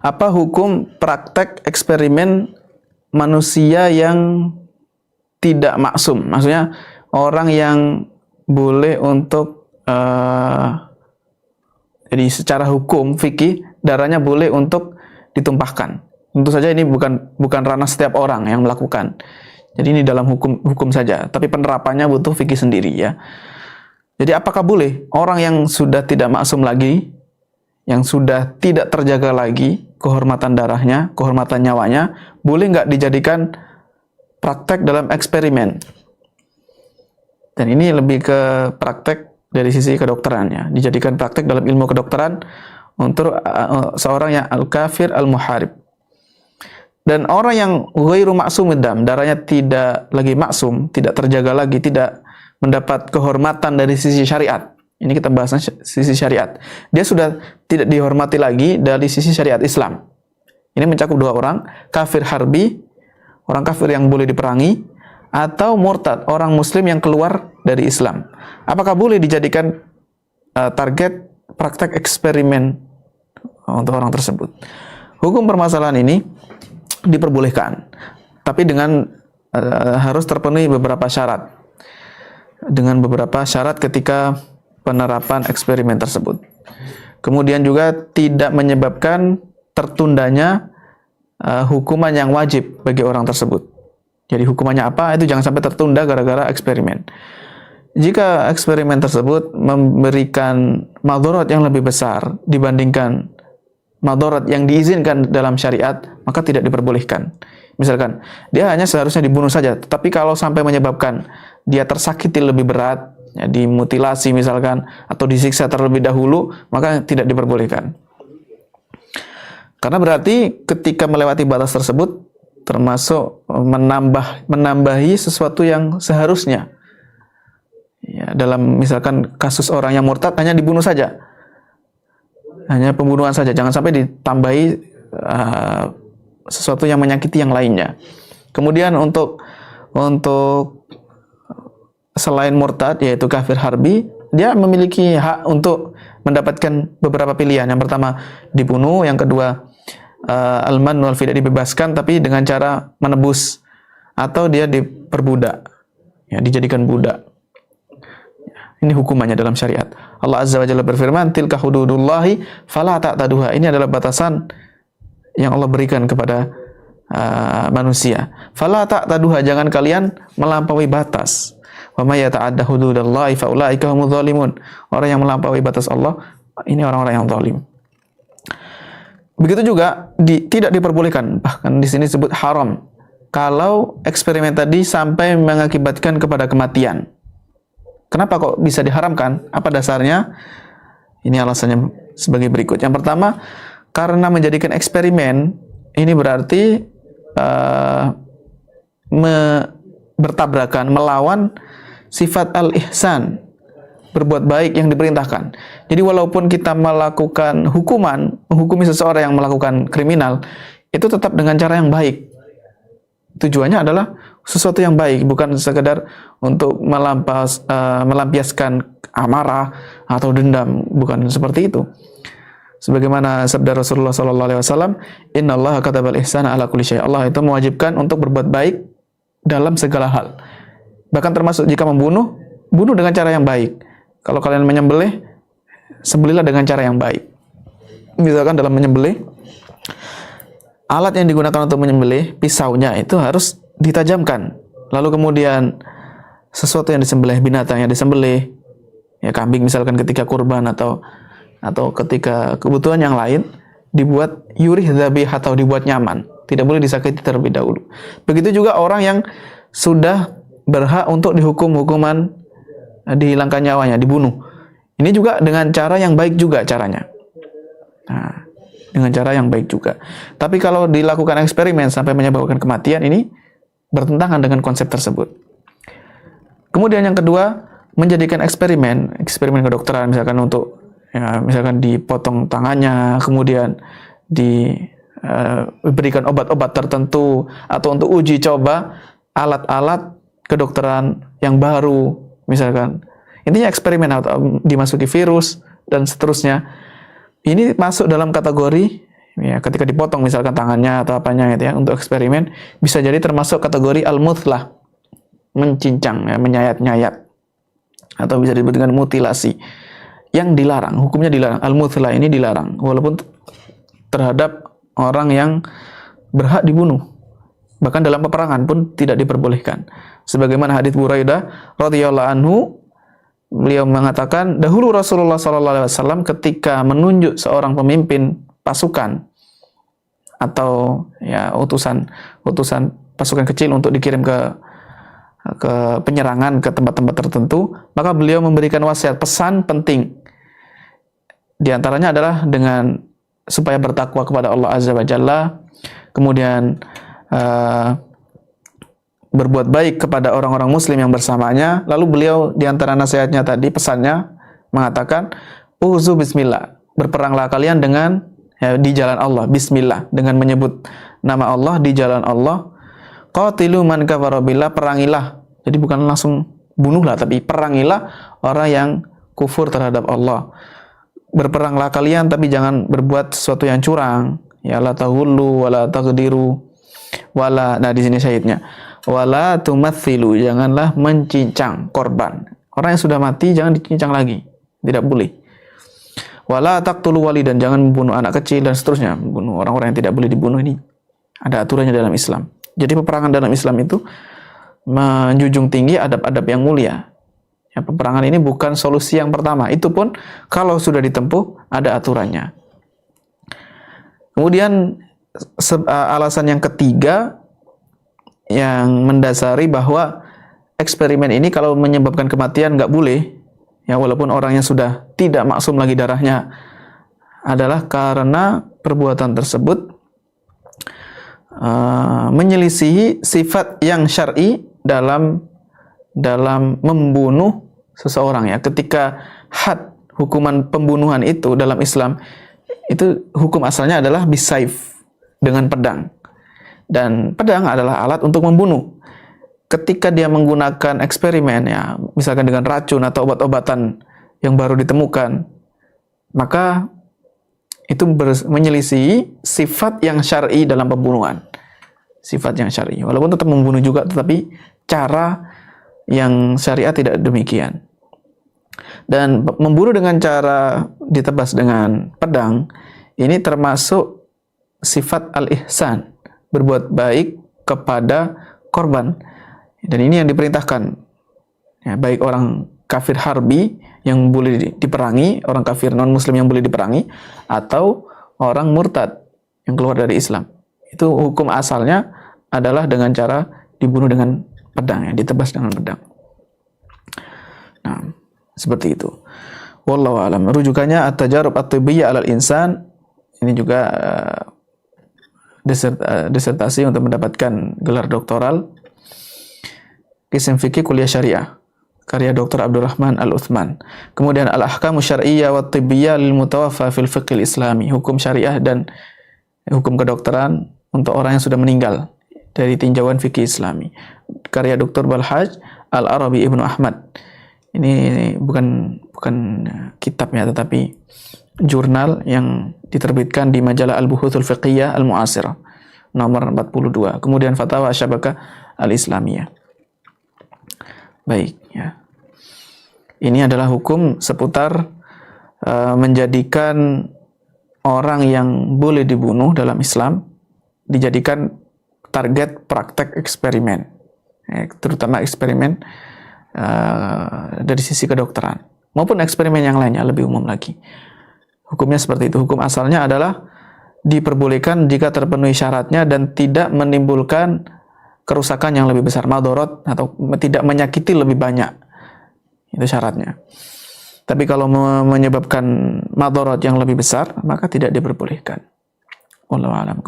Apa hukum praktek eksperimen manusia yang tidak maksum? Maksudnya orang yang boleh untuk jadi secara hukum fikih darahnya boleh untuk ditumpahkan. Tentu saja ini bukan ranah setiap orang yang melakukan. Jadi ini dalam hukum saja, tapi penerapannya butuh fikih sendiri ya. Jadi apakah boleh orang yang sudah tidak maksum lagi, yang sudah tidak terjaga lagi kehormatan darahnya, kehormatan nyawanya, boleh nggak dijadikan praktek dalam eksperimen? Dan ini lebih ke praktek dari sisi kedokteran ya, dijadikan praktek dalam ilmu kedokteran untuk seorang yang al-kafir al-muharib. Dan orang yang ghairu maksumid dam, darahnya tidak lagi maksum, tidak terjaga lagi, tidak mendapat kehormatan dari sisi syariat. Ini kita bahasnya sisi syariat. Dia sudah tidak dihormati lagi dari sisi syariat Islam. Ini mencakup dua orang, kafir harbi, orang kafir yang boleh diperangi, atau murtad, orang muslim yang keluar dari Islam. Apakah boleh dijadikan target praktek eksperimen untuk orang tersebut? Hukum permasalahan ini diperbolehkan, tapi dengan harus terpenuhi beberapa syarat. Dengan beberapa syarat ketika penerapan eksperimen tersebut. Kemudian juga tidak menyebabkan tertundanya hukuman yang wajib bagi orang tersebut. Jadi hukumannya apa? Itu jangan sampai tertunda gara-gara eksperimen. Jika eksperimen tersebut memberikan madharat yang lebih besar dibandingkan madharat yang diizinkan dalam syariat, maka tidak diperbolehkan. Misalkan, dia hanya seharusnya dibunuh saja, tetapi kalau sampai menyebabkan dia tersakiti lebih berat, ya, dimutilasi misalkan, atau disiksa terlebih dahulu, maka tidak diperbolehkan. Karena berarti ketika melewati batas tersebut, termasuk menambahi sesuatu yang seharusnya. Ya, dalam misalkan kasus orang yang murtad, hanya dibunuh saja. Hanya pembunuhan saja, jangan sampai ditambahi sesuatu yang menyakiti yang lainnya. Kemudian untuk selain murtad, yaitu kafir harbi, dia memiliki hak untuk mendapatkan beberapa pilihan. Yang pertama dibunuh, yang kedua al-man wal fida, dibebaskan tapi dengan cara menebus, atau dia diperbudak, ya, dijadikan budak. Ini hukumannya dalam syariat. Allah Azza wa Jalla berfirman, tilka hududullahi fala ta'taduha. Ini adalah batasan yang Allah berikan kepada manusia. Fala ta'taduha, jangan kalian melampaui batas. Wa may yata'adda hududallahi fa ulaika humudz zalimun. Orang yang melampaui batas Allah, ini orang-orang yang zalim. Begitu juga tidak diperbolehkan, bahkan di sini disebut haram, kalau eksperimen tadi sampai mengakibatkan kepada kematian. Kenapa kok bisa diharamkan? Apa dasarnya? Ini alasannya sebagai berikut. Yang pertama, karena menjadikan eksperimen ini berarti bertabrakan, melawan sifat al-ihsan, berbuat baik yang diperintahkan. Jadi walaupun kita melakukan hukuman, menghukumi seseorang yang melakukan kriminal, itu tetap dengan cara yang baik. Tujuannya adalah sesuatu yang baik, bukan sekedar untuk melampiaskan amarah atau dendam, bukan seperti itu. Sebagaimana sabda Rasulullah SAW, Innallaha katabal ihsana ala kulli syai'. Allah itu mewajibkan untuk berbuat baik dalam segala hal. Bahkan termasuk jika membunuh, bunuh dengan cara yang baik. Kalau kalian menyembelih, sembelihlah dengan cara yang baik. Misalkan dalam menyembelih, alat yang digunakan untuk menyembelih, pisaunya itu harus ditajamkan. Lalu kemudian sesuatu yang disembelih, binatang yang disembelih, ya kambing misalkan ketika kurban atau ketika kebutuhan yang lain, dibuat yurih dzabih atau dibuat nyaman. Tidak boleh disakiti terlebih dahulu. Begitu juga orang yang sudah berhak untuk dihukum hukuman dihilangkan nyawanya, dibunuh. Ini juga dengan cara yang baik juga caranya. Nah, dengan cara yang baik juga. Tapi kalau dilakukan eksperimen sampai menyebabkan kematian, ini bertentangan dengan konsep tersebut. Kemudian yang kedua, menjadikan eksperimen kedokteran, misalkan untuk misalkan dipotong tangannya, kemudian diberikan obat-obat tertentu, atau untuk uji coba alat-alat kedokteran yang baru, misalkan. Intinya eksperimen atau dimasuki virus dan seterusnya. Ini masuk dalam kategori ya ketika dipotong misalkan tangannya atau apanya gitu ya untuk eksperimen, bisa jadi termasuk kategori al-muthlah, mencincang ya, menyayat-nyayat, atau bisa disebut dengan mutilasi yang dilarang, hukumnya dilarang. Al-muthlah ini dilarang walaupun terhadap orang yang berhak dibunuh, bahkan dalam peperangan pun tidak diperbolehkan. Sebagaimana hadits Buraidah radhiyallahu anhu, beliau mengatakan dahulu Rasulullah SAW ketika menunjuk seorang pemimpin pasukan atau ya utusan pasukan kecil untuk dikirim ke penyerangan ke tempat-tempat tertentu, maka beliau memberikan wasiat, pesan penting. Di antaranya adalah dengan supaya bertakwa kepada Allah Azza wa Jalla, kemudian berbuat baik kepada orang-orang muslim yang bersamanya. Lalu beliau di antara nasihatnya tadi, pesannya mengatakan uzu bismillah, berperanglah kalian dengan ya, di jalan Allah, bismillah, dengan menyebut nama Allah di jalan Allah. Qatilu man kafara billah, perangilah. Jadi bukan langsung bunuhlah, tapi perangilah orang yang kufur terhadap Allah. Berperanglah kalian, tapi jangan berbuat sesuatu yang curang. Ya la tahullu wala taqdiru wala, nah di sini syahidnya, wala tumathilu, janganlah mencincang korban. Orang yang sudah mati jangan dicincang lagi, tidak boleh. Wala taqtulu walidan, jangan membunuh anak kecil dan seterusnya, membunuh orang-orang yang tidak boleh dibunuh. Ini ada aturannya dalam Islam. Jadi peperangan dalam Islam itu menjunjung tinggi adab-adab yang mulia. Ya, peperangan ini bukan solusi yang pertama. Itu pun kalau sudah ditempuh ada aturannya. Kemudian alasan yang ketiga yang mendasari bahwa eksperimen ini kalau menyebabkan kematian nggak boleh, ya walaupun orangnya sudah tidak maksum lagi darahnya, adalah karena perbuatan tersebut menyelisihi sifat yang syar'i dalam membunuh seseorang, ya. Ketika had hukuman pembunuhan itu dalam Islam, itu hukum asalnya adalah bisaif, dengan pedang. Dan pedang adalah alat untuk membunuh. Ketika dia menggunakan eksperimen, ya, misalkan dengan racun atau obat-obatan yang baru ditemukan, maka itu menyelisihi sifat yang syar'i dalam pembunuhan. Sifat yang syar'i, walaupun tetap membunuh juga, tetapi cara yang syariat tidak demikian. Dan membunuh dengan cara ditebas dengan pedang ini termasuk sifat al-ihsan, berbuat baik kepada korban. Dan ini yang diperintahkan, ya, baik orang kafir harbi yang boleh diperangi, orang kafir non muslim yang boleh diperangi, atau orang murtad yang keluar dari Islam. Itu hukum asalnya adalah dengan cara dibunuh dengan pedang, ya, ditebas dengan pedang. Nah, seperti itu. Wallahu a'lam. Rujukannya at-tajarub at-tibiyyah 'alal insan. Ini juga disertasi untuk mendapatkan gelar doktoral. Qism Fikih Kuliah Syariah, karya Dr. Abdurrahman Al-Uthman. Kemudian Al-Ahkamu Syar'iyyah wa Tibiyyah lil Mutawaffa fil Fiqhil Islami, hukum syariah dan hukum kedokteran untuk orang yang sudah meninggal dari tinjauan fikih Islami, karya Dr. Balhaj Al-Arabi Ibnu Ahmad. Ini bukan kitab, ya, tetapi jurnal yang diterbitkan di majalah Al-Buhuthul Fiqhiyah Al-Mu'asirah nomor 42. Kemudian Fatwa Syabakah Al-Islamiyah. Baik, ya. Ini adalah hukum seputar menjadikan orang yang boleh dibunuh dalam Islam dijadikan target praktek eksperimen, ya, terutama eksperimen dari sisi kedokteran maupun eksperimen yang lainnya lebih umum lagi. Hukumnya seperti itu. Hukum asalnya adalah diperbolehkan jika terpenuhi syaratnya dan tidak menimbulkan kerusakan yang lebih besar, madorot, atau tidak menyakiti lebih banyak. Itu syaratnya. Tapi kalau menyebabkan madorot yang lebih besar, maka tidak diperbolehkan. Wallahu a'lam.